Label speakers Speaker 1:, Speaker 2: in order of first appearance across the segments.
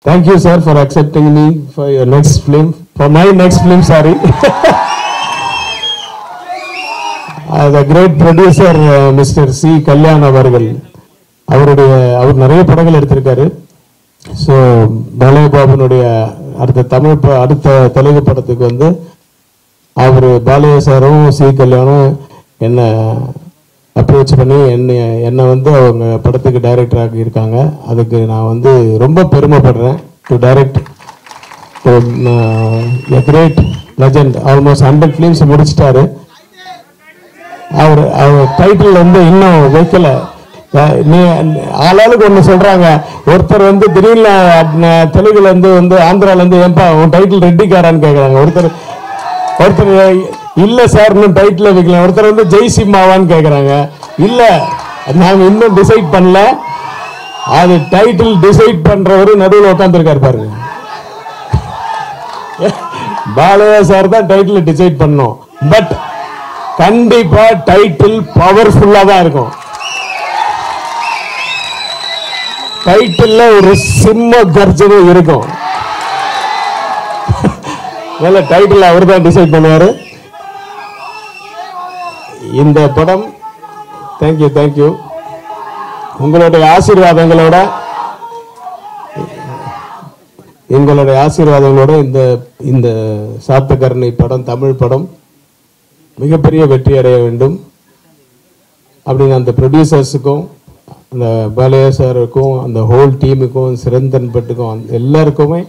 Speaker 1: Thank you, sir, for accepting me for your next film. For my next film, sorry. The great producer, Mr. C. Kalyan அவர்கள் அவர் நிறைய படங்கள் எடுத்திருக்காரு. So பாலையபாபனுடைய அடுத்த தெலுங்கு படத்துக்கு வந்து அவர் பாலைய சாரும் சி கல்யாணும் என்னை அப்ரோச் பண்ணி என்னை வந்து அவங்க படத்துக்கு டைரக்டர் ஆகியிருக்காங்க. அதுக்கு நான் வந்து ரொம்ப பெருமைப்படுறேன். To direct a great legend, almost 100 films முடிச்சிட்டாரு. அவர் டைட்டில் வந்து இன்னும் வைக்கல. ஆளாளுக்கு ஒன்று சொல்றாங்க. ஒருத்தர் வந்து திடீர்னு தெலுங்குல இருந்து ஆந்திரால இருந்து ஏன்பா உன் டைட்டில் ரெட்டிக்காரான்னு கேட்குறாங்க. ஒருத்தர் இல்ல சார் இன்னும் டைட்டில் வைக்கல. ஒருத்தர் வந்து ஜெய் சிம்மாவான்னு கேட்குறாங்க. இல்ல நாங்க இன்னும் டிசைட் பண்ணல. அது டைட்டில் டிசைட் பண்றவரு நடுவில் உட்காந்துருக்காரு பாருங்க. பாலையா சார் தான் டைட்டில் டிசைட் பண்ணோம். பட் கண்டிப்பா டைட்டில் பவர்ஃபுல்லா தான் இருக்கும். டைட்டில் ஒரு சிம்ம கர்ஜனை இருக்கும். டைட்டில் அவர் தான் டிசைட் பண்ணுவாரு. இந்த படம் தேங்க்யூ உங்களுடைய ஆசீர்வாதங்களோட இந்த சாத்தகர்ணி படம், தமிழ் படம் மிகப்பெரிய வெற்றி அடைய வேண்டும் அப்படின்னு அந்த ப்ரொடியூசர்ஸுக்கும், அந்த பாலையா சாருக்கும், அந்த ஹோல் டீமுக்கும், சிறந்தன் பட்டுக்கும் எல்லாருக்குமே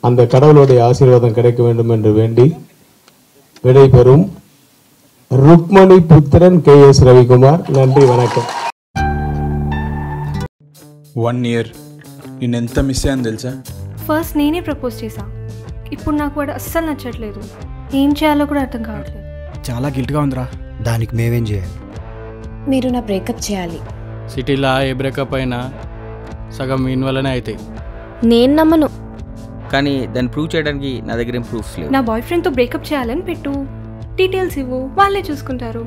Speaker 1: அந்த கடவுளுடைய ஆசீர்வாதம் கிடைக்க வேண்டும் என்று வேண்டி விடைபெறும் ருக்மணி புத்திரன் KS రవికుమార్. நன்றி, వணக்கம்.
Speaker 2: 1 year నేను ఎంత మిస్ అయ్యాను తెలుసా?
Speaker 3: ఫస్ట్ నేనే ప్రపోజ్ చేశా. ఇప్పుడు నాకు వాడు అస్సలు నచ్చట్లేదు. ఏం చేయాలో కూడా అర్థం కావట్లేదు.
Speaker 4: చాలా గిల్ట్గా ఉందిరా. దానికి మేమేం చేయాలి?
Speaker 5: మీరు నా బ్రేకప్ చేయాలి.
Speaker 6: సిటీలో ఏ బ్రేకప్ అయినా సగం మీన్ వల్లనే అవుతాయి.
Speaker 5: నేను నమ్మను.
Speaker 7: కానీ దాన్ని ప్రూవ్ చేయడానికి నా దగ్గర ఏం ప్రూఫ్స్ లేవు.
Speaker 3: నా బాయ్ ఫ్రెండ్తో బ్రేకప్ చేయాలని పెట్టు, డీటెయిల్స్ ఇవ్వు, వాళ్ళే చూసుకుంటారు.